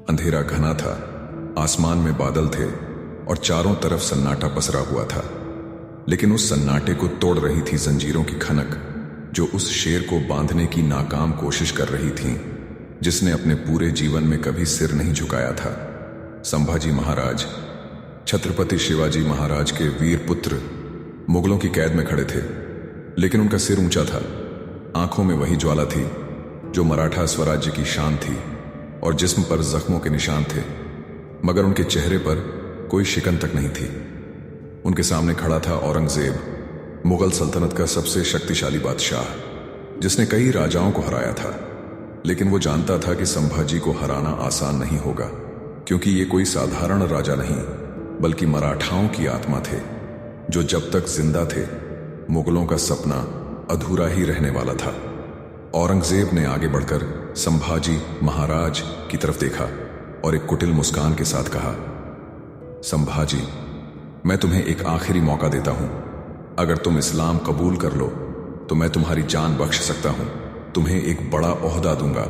अंधेरा घना था, आसमान में बादल थे और चारों तरफ सन्नाटा पसरा हुआ था। लेकिन उस सन्नाटे को तोड़ रही थी जंजीरों की खनक, जो उस शेर को बांधने की नाकाम कोशिश कर रही थी, जिसने अपने पूरे जीवन में कभी सिर नहीं झुकाया था। संभाजी महाराज, छत्रपति शिवाजी महाराज के वीर पुत्र, मुगलों की कैद में खड़े थे, लेकिन उनका सिर ऊंचा था। आंखों में वही ज्वाला थी जो मराठा स्वराज्य की शान थी और जिस्म पर जख्मों के निशान थे, मगर उनके चेहरे पर कोई शिकन तक नहीं थी। उनके सामने खड़ा था औरंगजेब, मुगल सल्तनत का सबसे शक्तिशाली बादशाह, जिसने कई राजाओं को हराया था। लेकिन वो जानता था कि संभाजी को हराना आसान नहीं होगा, क्योंकि ये कोई साधारण राजा नहीं, बल्कि मराठाओं की आत्मा थे, जो जब तक जिंदा थे मुगलों का सपना अधूरा ही रहने वाला था। औरंगजेब ने आगे बढ़कर संभाजी महाराज की तरफ देखा और एक कुटिल मुस्कान के साथ कहा, संभाजी, मैं तुम्हें एक आखिरी मौका देता हूं। अगर तुम इस्लाम कबूल कर लो तो मैं तुम्हारी जान बख्श सकता हूं, तुम्हें एक बड़ा ओहदा दूंगा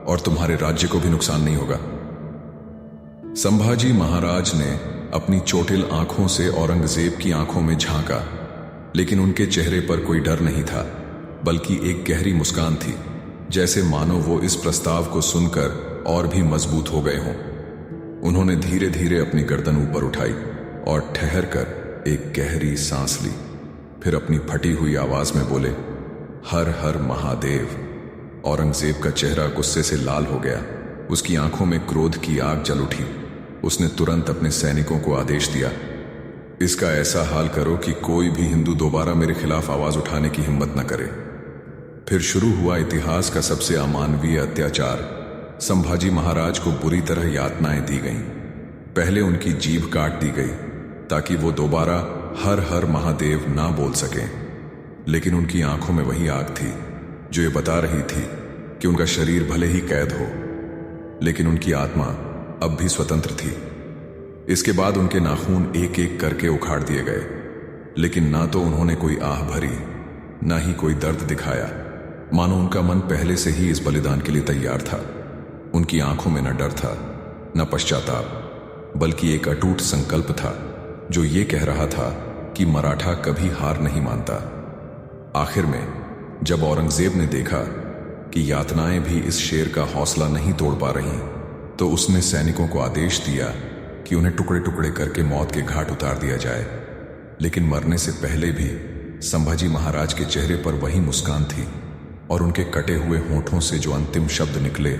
और तुम्हारे राज्य को भी नुकसान नहीं होगा। संभाजी महाराज ने अपनी चोटिल आंखों से औरंगजेब की आंखों में झांका, लेकिन उनके चेहरे पर कोई डर नहीं था, बल्कि एक गहरी मुस्कान थी, जैसे मानो वो इस प्रस्ताव को सुनकर और भी मजबूत हो गए हों। उन्होंने धीरे धीरे अपनी गर्दन ऊपर उठाई और ठहर कर एक गहरी सांस ली। फिर अपनी फटी हुई आवाज में बोले, हर हर महादेव। औरंगजेब का चेहरा गुस्से से लाल हो गया, उसकी आंखों में क्रोध की आग जल उठी। उसने तुरंत अपने सैनिकों को आदेश दिया, इसका ऐसा हाल करो कि कोई भी हिंदू दोबारा मेरे खिलाफ आवाज उठाने की हिम्मत न करे। फिर शुरू हुआ इतिहास का सबसे अमानवीय अत्याचार। संभाजी महाराज को बुरी तरह यातनाएं दी गईं। पहले उनकी जीभ काट दी गई ताकि वो दोबारा हर हर महादेव ना बोल सकें, लेकिन उनकी आंखों में वही आग थी जो ये बता रही थी कि उनका शरीर भले ही कैद हो, लेकिन उनकी आत्मा अब भी स्वतंत्र थी। इसके बाद उनके नाखून एक एक करके उखाड़ दिए गए, लेकिन ना तो उन्होंने कोई आह भरी, ना ही कोई दर्द दिखाया, मानो उनका मन पहले से ही इस बलिदान के लिए तैयार था। उनकी आंखों में न डर था, न पश्चाताप, बल्कि एक अटूट संकल्प था जो ये कह रहा था कि मराठा कभी हार नहीं मानता। आखिर में जब औरंगजेब ने देखा कि यातनाएं भी इस शेर का हौसला नहीं तोड़ पा रही, तो उसने सैनिकों को आदेश दिया कि उन्हें टुकड़े टुकड़े करके मौत के घाट उतार दिया जाए। लेकिन मरने से पहले भी संभाजी महाराज के चेहरे पर वही मुस्कान थी और उनके कटे हुए होठों से जो अंतिम शब्द निकले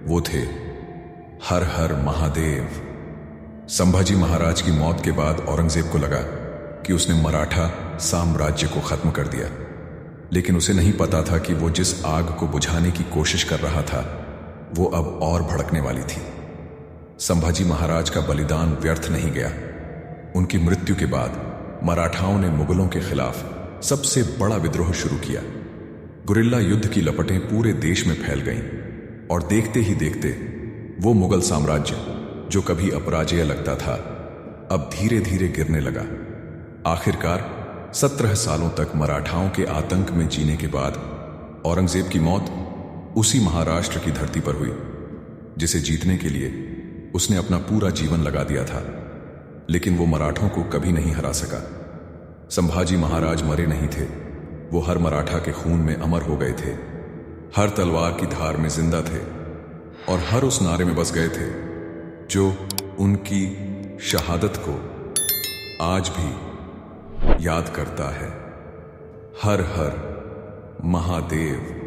वो थे, हर हर महादेव। संभाजी महाराज की मौत के बाद औरंगजेब को लगा कि उसने मराठा साम्राज्य को खत्म कर दिया, लेकिन उसे नहीं पता था कि वो जिस आग को बुझाने की कोशिश कर रहा था वो अब और भड़कने वाली थी। संभाजी महाराज का बलिदान व्यर्थ नहीं गया। उनकी मृत्यु के बाद मराठाओं ने मुगलों के खिलाफ सबसे बड़ा विद्रोह शुरू किया। गुरिल्ला युद्ध की लपटें पूरे देश में फैल गईं और देखते ही देखते वो मुगल साम्राज्य जो कभी अपराजेय लगता था, अब धीरे धीरे गिरने लगा। आखिरकार 17 सालों तक मराठाओं के आतंक में जीने के बाद औरंगजेब की मौत उसी महाराष्ट्र की धरती पर हुई, जिसे जीतने के लिए उसने अपना पूरा जीवन लगा दिया था। लेकिन वो मराठों को कभी नहीं हरा सका। संभाजी महाराज मरे नहीं थे, वो हर मराठा के खून में अमर हो गए थे, हर तलवार की धार में जिंदा थे और हर उस नारे में बस गए थे जो उनकी शहादत को आज भी याद करता है, हर हर महादेव।